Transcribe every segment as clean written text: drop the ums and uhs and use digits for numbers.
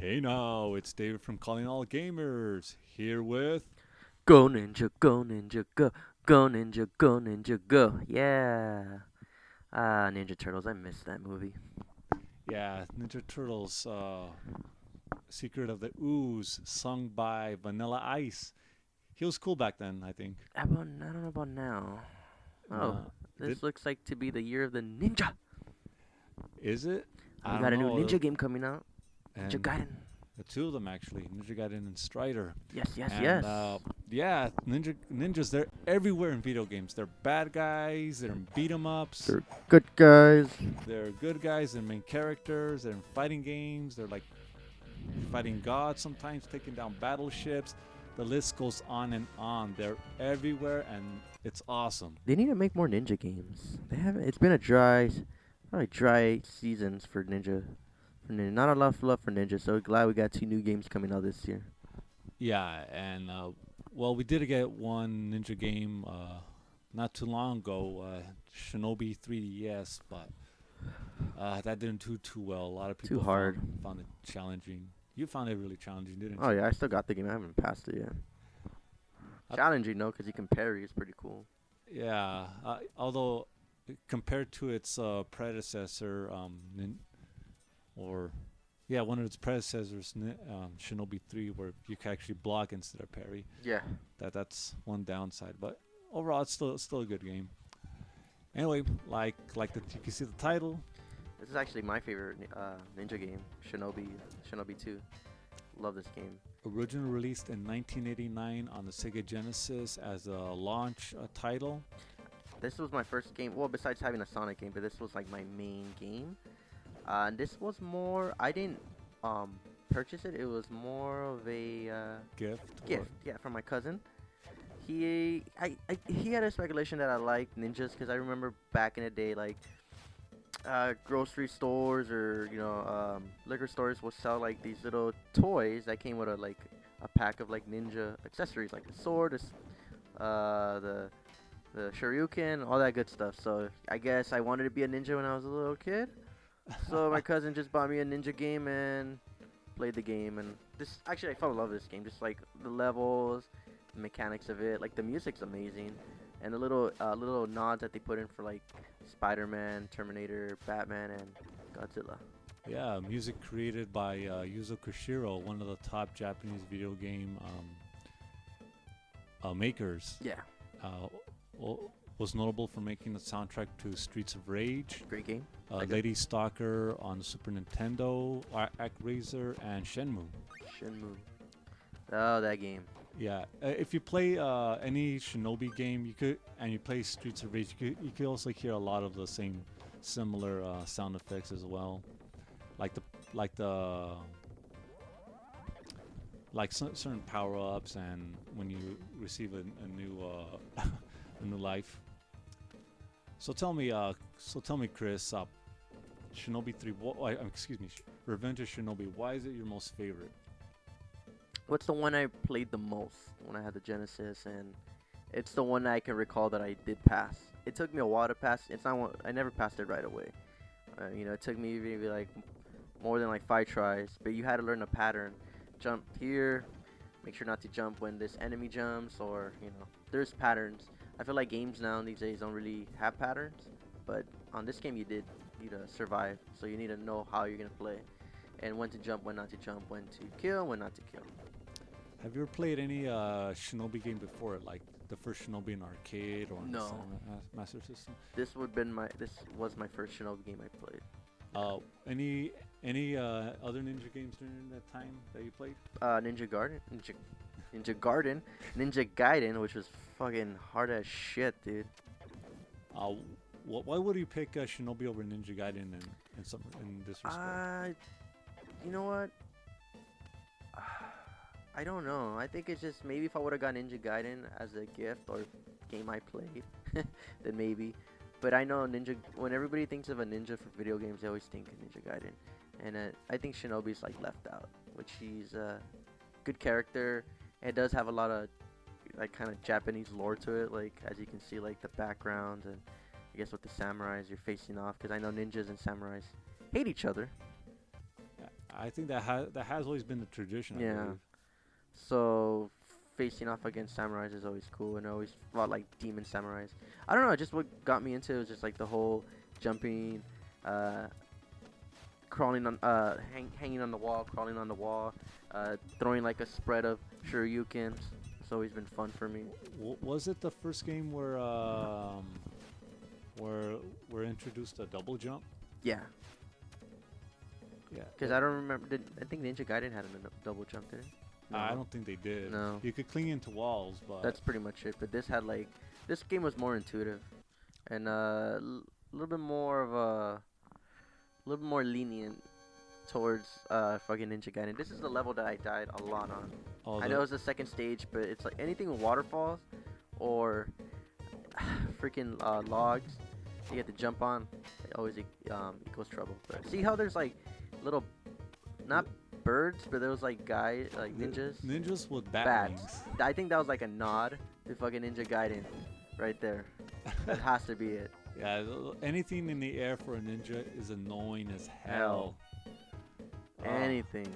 Hey now, it's David from Calling All Gamers here with Go ninja, go ninja, go. Go ninja, go ninja, go. Yeah. Ninja Turtles. I missed that movie. Ninja Turtles Secret of the Ooze sung by Vanilla Ice. He was cool back then, I think. I don't know about now. Oh, No, did this looks like to be the year of the ninja. is it? We I got don't a new know. ninja game coming out. Ninja And Gaiden. the two of them actually, Ninja Gaiden and Strider. Yes, yes, And yes. ninjas they're everywhere in video games. They're bad guys, they're in beat 'em ups, They're good guys. they're good guys, they're main characters, they're in fighting games, they're like fighting gods sometimes, taking down battleships. The list goes on and on. They're everywhere, and it's awesome. They need to make more ninja games. They haven't. It's been probably dry seasons for ninja. Not a lot of love for ninja. So glad we got two new games coming out this year. Yeah, and well, we did get one ninja game not too long ago, Shinobi 3DS, but that didn't do too well. A lot of Too people hard. found it challenging. You found it really challenging, didn't Oh you? yeah, I still got the game. I haven't passed it yet. Uh, Challenging, no, because you can parry. It's pretty cool. yeah, although compared to its predecessor, or yeah, one of its predecessors, Shinobi 3, where you can actually block instead of parry. Yeah. That's one downside, but overall, it's still a good game. Anyway, you can see the title. This is actually my favorite ninja game, Shinobi 2. Love this game. Originally released in 1989 on the Sega Genesis as a launch title. This was my first game. Well, besides having a Sonic game, but this was like my main game. And this was more. I didn't purchase it. It was more of a Gift. gift. Yeah, from my cousin. He had a speculation that I liked ninjas because I remember back in the day, like grocery stores or liquor stores will sell like these little toys that came with a pack of like ninja accessories like the sword, the shuriken, all that good stuff. So I guess I wanted to be a ninja when I was a little kid. So my cousin just bought me a ninja game and played the game. And this actually I fell in love with this game. Just like the levels, the mechanics of it, like the music's amazing, and the little nods that they put in for like Spider-Man, Terminator, Batman, and Godzilla. Yeah, music created by Yuzo Koshiro, one of the top Japanese video game makers. Yeah, Uh, was notable for making the soundtrack to Streets of Rage, great game. Like Lady Stalker on the Super Nintendo, ActRaiser, and Shenmue. Shenmue. Oh, that game. Yeah, if you play any Shinobi game, you play Streets of Rage, you could also hear a lot of the same similar sound effects as well, like the like the certain power ups and when you receive a new a new life. So tell me, Chris, Shinobi 3. Excuse me, Revenge of Shinobi. Why is it your most favorite? What's the one I played the most when I had the Genesis, and it's the one I can recall that I did pass. It took me a while to pass. It's not one I never passed it right away. It took me maybe like more than like 5 tries, but you had to learn a pattern. Jump here, make sure not to jump when this enemy jumps, or there's patterns. I feel like games now these days don't really have patterns, but on this game you did need to survive, so you need to know how you're gonna play, and when to jump, when not to jump, when to kill, when not to kill. Have you ever played any Shinobi game before, like the first Shinobi in arcade or on the No. Master System? This was my first Shinobi game I played. Any other ninja games during that time that you played? Ninja Garden, Ninja Gaiden, which was fucking hard as shit, dude. Uh, why would you pick Shinobi over Ninja Gaiden in this respect? You know what? I don't know. I think it's just maybe if I would have got Ninja Gaiden as a gift or game I played, then maybe. But I know Ninja. When everybody thinks of a ninja for video games, they always think of Ninja Gaiden, and I think Shinobi's like left out, which he's a good character. It does have a lot of like kind of Japanese lore to it, like as you can see, like the backgrounds and I guess with the samurais you're facing off, because I know ninjas and samurais hate each other. I think that has always been the tradition. I Yeah. believe. So facing off against samurais is always cool, and I always fought like demon samurais. I don't know, just what got me into it was just like the whole jumping, uh, crawling on, hanging on the wall, crawling on the wall, throwing like a spread of shurikens. It's always been fun for me. Was it the first game where we're introduced a double jump? Yeah, Yeah. because I don't remember. I think Ninja Gaiden had a double jump, did it? I don't think they did. No. You could cling into walls, but That's pretty much it. But this had like, this game was more intuitive, and a little bit more of a, little bit more lenient towards fucking Ninja Gaiden. This is the level that I died a lot on. oh, I know it's the second stage, but it's like anything with waterfalls or freaking logs you get to jump on, it always equals trouble. But see how there's like little, not birds, but there was like guys, like ninjas. ninjas with bat Bats. wings. I think that was like a nod to fucking Ninja Gaiden, right there. That has to be it. Yeah, anything in the air for a ninja is annoying as hell. Oh, Anything.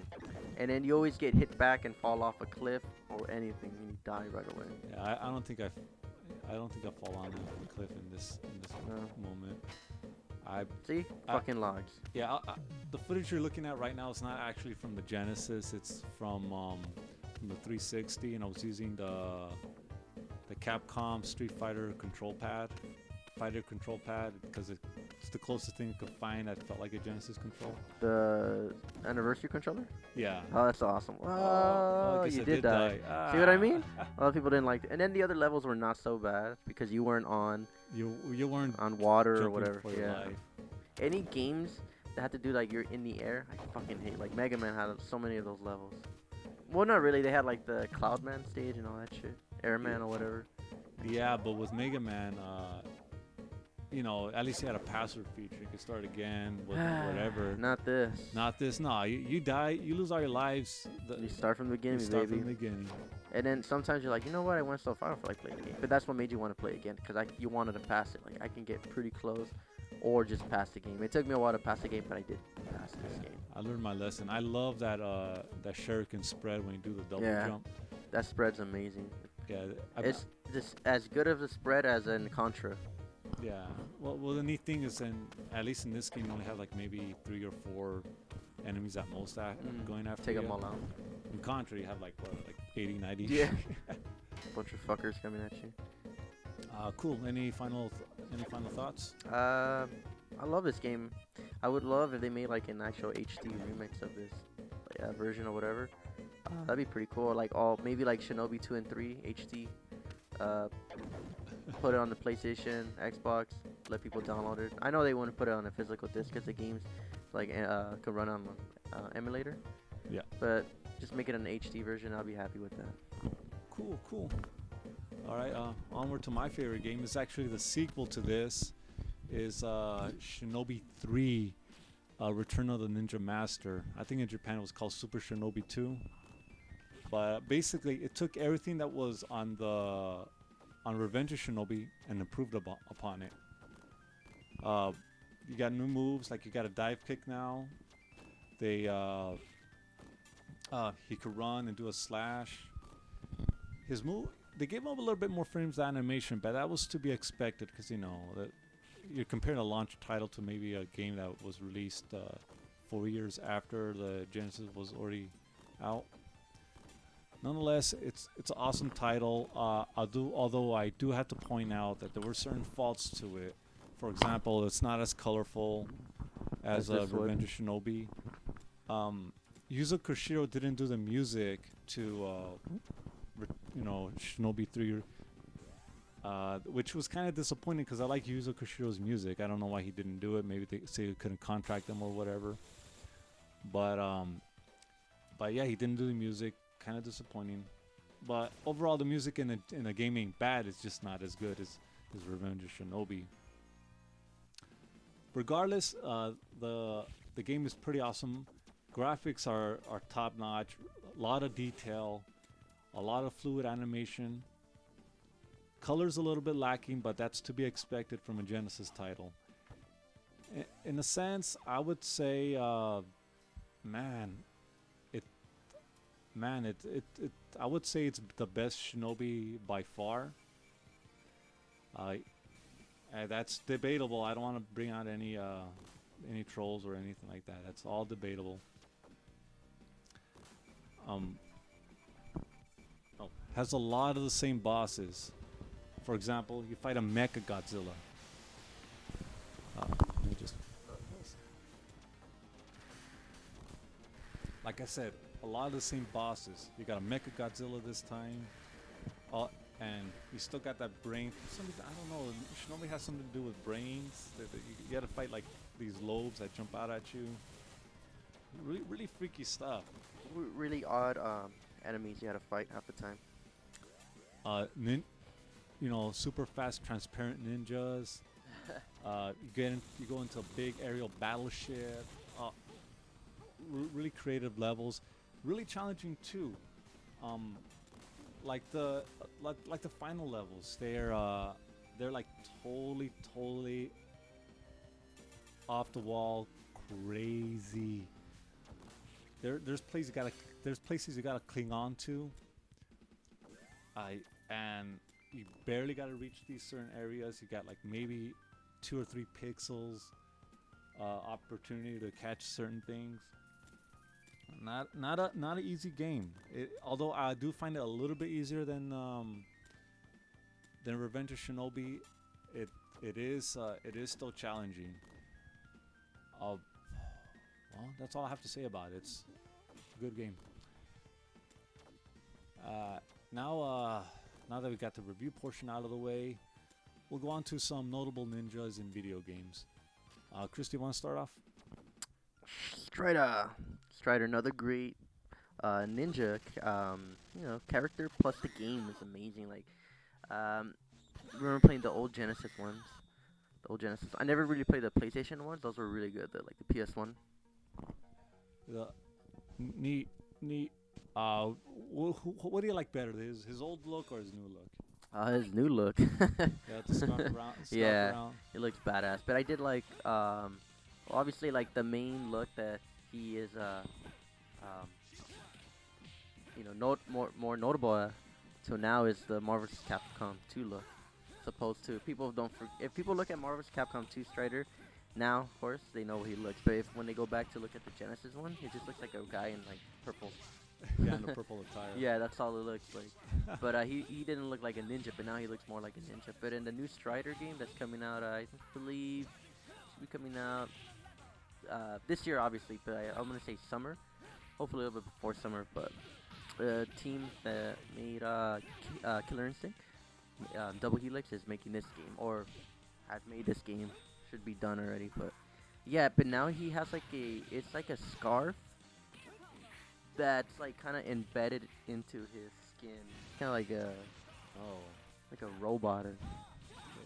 And then you always get hit back and fall off a cliff or anything, and you die right away. yeah, I don't think I don't think I fall on a cliff in this No. moment. I See, fucking logs. yeah, the footage you're looking at right now is not actually from the Genesis. It's from the 360, and I was using the Capcom Street Fighter control pad, because it's the closest thing I could find that felt like a Genesis control. The anniversary controller? Yeah. Oh, that's awesome. I Oh, guess you I did die. See what I mean? A lot of people didn't like it. And then the other levels were not so bad because you weren't on You weren't water or jumping whatever. for your Yeah. life. Any games that had to do like you're in the air, I fucking hate. Like Mega Man had so many of those levels. Well, not really. They had like the Cloudman stage and all that shit, Airman or whatever. Yeah, but with Mega Man, you know, at least you had a password feature. You could start again with whatever. Not this. Not this. No, you die. You lose all your lives. You start from the You beginning, start baby. from the beginning. And then sometimes you're like, you know what? I went so far, I don't feel like playing the game. But that's what made you want to play again, because you wanted to pass it. Like I can get pretty close, or just pass the game. It took me a while to pass the game, but I did pass this game. I learned my lesson. I love that that shuriken spread when you do the double Yeah. jump. That spread's amazing. Yeah, It's just as good of a spread as in Contra. yeah. Well, the neat thing is, at least in this game, you only have like maybe 3 or 4 enemies at most going after Take you. them all out. In Contra, you have like what, like 80, 90. Yeah. Bunch of fuckers coming at you. Cool. Any final thoughts? I love this game. I would love if they made like an actual HD remix of this version or whatever. That'd be pretty cool. Like maybe like Shinobi 2 and 3 HD. Put it on the PlayStation, Xbox. Let people download it. I know they wouldn't put it on a physical disc because the game's like could run on emulator. Yeah. But just make it an HD version. I'll be happy with that. Cool. All right, onward to my favorite game. It's actually the sequel to this. Is Shinobi 3, Return of the Ninja Master. I think in Japan it was called Super Shinobi 2. But basically, it took everything that was on Revenge of Shinobi and improved upon it. You got new moves, like you got a dive kick now. He could run and do a slash. His move, they gave him a little bit more frames of animation, but that was to be expected because, you know, that you're comparing a launch title to maybe a game that was released 4 years after the Genesis was already out. Nonetheless, it's an awesome title. Although I do have to point out that there were certain faults to it. For example, it's not as colorful as this one. Revenge of Shinobi. Yuzo Koshiro didn't do the music to Shinobi 3, which was kind of disappointing because I like Yuzo Koshiro's music. I don't know why he didn't do it. Maybe they say he couldn't contract them or whatever. But yeah, he didn't do the music. Kind of disappointing. But overall, the music in the game ain't bad. It's just not as good as Revenge of Shinobi. Regardless, the game is pretty awesome. Graphics are top notch. A lot of detail. A lot of fluid animation. Color's a little bit lacking, but that's to be expected from a Genesis title. In a sense, I would say man, it it I would say it's the best Shinobi by far. Uh, that's debatable. I don't want to bring out any trolls or anything like that. That's all debatable. Um, oh, has a lot of the same bosses. For example, you fight a Mecha Godzilla. Let me just. Like I said, a lot of the same bosses. You got a Mecha Godzilla this time, and you still got that brain. For some reason, I don't know. Shinobi has something to do with brains. You got to fight like these lobes that jump out at you. Really, really freaky stuff. Really odd enemies you had to fight half the time. Super fast, transparent ninjas. You go into a big aerial battleship. Really creative levels, really challenging too. Like the final levels, they're like totally off the wall, crazy. There's places you gotta cling on to. And you barely gotta reach these certain areas. You got like maybe 2 or 3 pixels opportunity to catch certain things. Not an easy game. Although I do find it a little bit easier than Revenge of Shinobi. It is still challenging. Well, that's all I have to say about it. It's a good game. Now that we got the review portion out of the way, we'll go on to some notable ninjas in video games. Christy, want to start off? Strider, another great ninja. Character plus the game is amazing. Like, remember playing the old Genesis ones. The old Genesis. I never really played the PlayStation ones. Those were really good. Like the PS1. Neat. What do you like better, his old look or his new look? His new look. Yeah, the scarf around. Yeah, it looks badass. But I did like, obviously, like the main look that he is, more notable till now is the Marvel's Capcom 2 look. Supposed to if people look at Marvel's Capcom 2 Strider, now of course they know what he looks. But when they go back to look at the Genesis one, it just looks like a guy in like purple. Yeah, in a purple attire. Yeah, that's all it looks like. But he didn't look like a ninja, but now he looks more like a ninja. But in the new Strider game that's coming out, I believe should be coming out this year, obviously. But I'm gonna say summer, hopefully a little bit before summer. But the team that made Killer Instinct, Double Helix, is making this game, or has made this game. Should be done already, but yeah. But now he has it's like a scarf that's like kind of embedded into his skin, kind of like a robot, or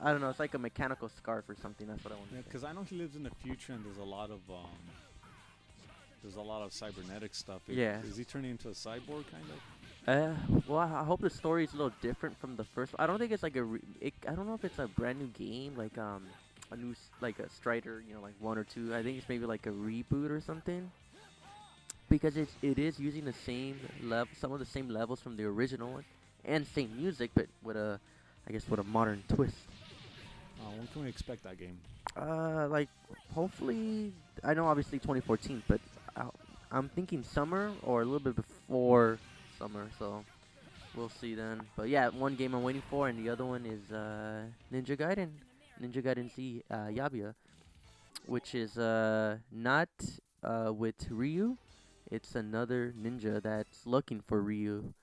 I don't know. It's like a mechanical scarf or something. That's what I want to say. Because I know he lives in the future, and there's a lot of cybernetic stuff. Is he turning into a cyborg kind of? Well, I hope the story is a little different from the first one. I don't think it's like I don't know if it's a brand new game, like a new like a Strider, like 1 or 2. I think it's maybe like a reboot or something. Because it is using the same some of the same levels from the original one, and same music, but with a modern twist. When can we expect that game? Like hopefully, I know obviously 2014, but I'm thinking summer or a little bit before summer, so we'll see then. But yeah, one game I'm waiting for, and the other one is Ninja Gaiden Z Yabia, which is not with Ryu. It's another ninja that's looking for Ryu.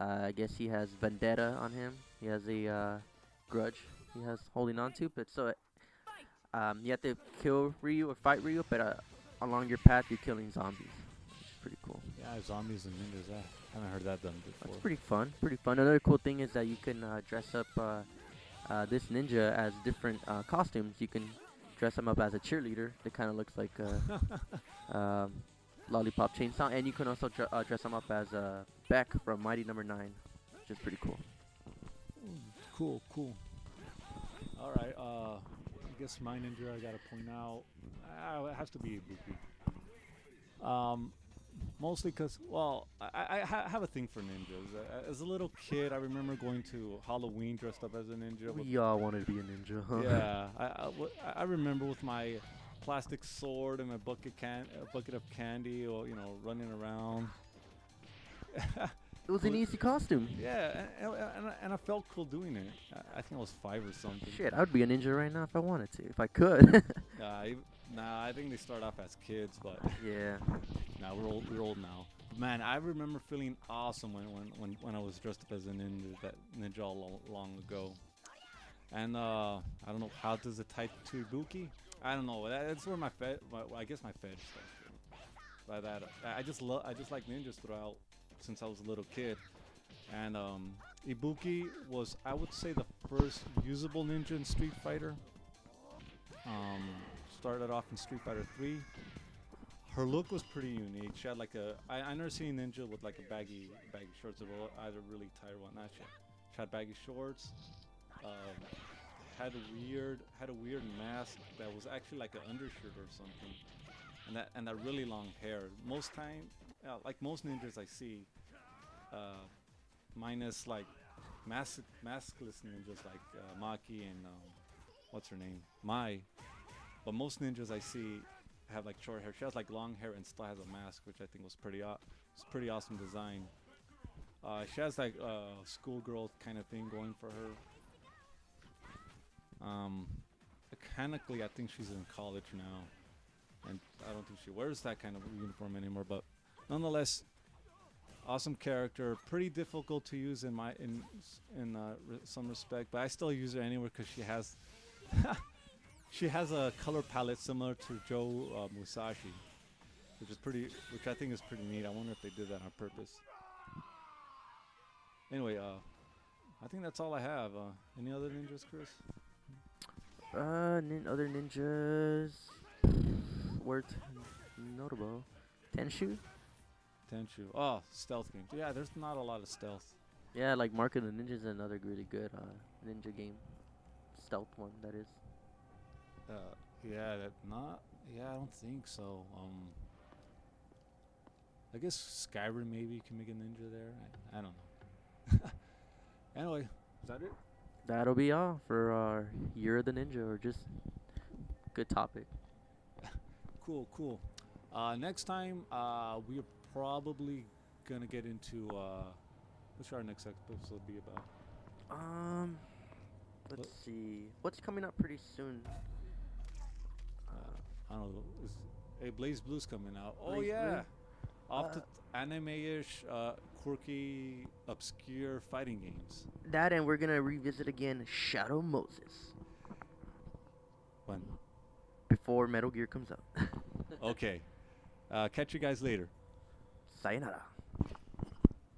I guess he has vendetta on him. He has a grudge he has holding on to. But so you have to kill Ryu or fight Ryu, but along your path you're killing zombies, which is pretty cool. Yeah, zombies and ninjas. I haven't heard that done before. That's pretty fun. Another cool thing is that you can dress up this ninja as different costumes. You can dress him up as a cheerleader that kind of looks like Lollipop Chainsaw, and you can also dress him up as Beck from Mighty Number 9, which is pretty cool. Cool. All right. I guess my ninja I gotta point out. It has to be Ibuki. Um, Mostly because, well, I have a thing for ninjas. As a little kid, I remember going to Halloween dressed up as a ninja. With, We all wanted to be a ninja. Huh? yeah, I remember with my plastic sword and my a bucket of candy, or running around. It was an easy costume. Yeah, and I felt cool doing it. I think I was 5 or something. Shit, I would be a ninja right now if I wanted to, if I could. Nah, I think they start off as kids, but Yeah. now we're old now. Man, I remember feeling awesome when I was dressed up as a ninja all long ago. And I don't know, how does it tie to Ibuki? I don't know. That's where I guess my fetish starts. By that, I just like ninjas throughout since I was a little kid. And Ibuki was, I would say, the first usable ninja in Street Fighter. Started off in Street Fighter 3. Her look was pretty unique. She had like I never seen a ninja with like a baggy shorts, or either really tight or whatnot. She had baggy shorts. Had a weird mask that was actually like an undershirt or something, and that really long hair. Most time, like most ninjas I see, minus like maskless ninjas like Maki and what's her name, Mai. But most ninjas I see have like short hair. She has like long hair and still has a mask, which I think was pretty awesome design. She has like schoolgirl kind of thing going for her. Mechanically, I think she's in college now, and I don't think she wears that kind of uniform anymore. But nonetheless, awesome character. Pretty difficult to use in some respect, but I still use her anywhere because she has she has a color palette similar to Joe Musashi, which I think is pretty neat. I wonder if they did that on purpose. Anyway, I think that's all I have. Any other ninjas, Chris? Other ninjas worth notable. Tenshu? Tenchu. Oh, stealth game. Yeah, there's not a lot of stealth. Yeah, like Mark of the Ninja is another really good ninja game. Stealth one, that is. Yeah, I don't think so. I guess Skyrim maybe you can make a ninja there. I don't know. Anyway, is that it? That'll be all for our Year of the Ninja, or just good topic. Cool. Next time, we are probably gonna get into what should our next episode be about? Let's see. What's coming up pretty soon? I don't know. Hey, Blaze Blue's coming out. Oh Blaze yeah, Blue? off the anime-ish, quirky, obscure fighting games. That, and we're gonna revisit again Shadow Moses When? before Metal Gear comes out. Okay. Catch you guys later. Sayonara.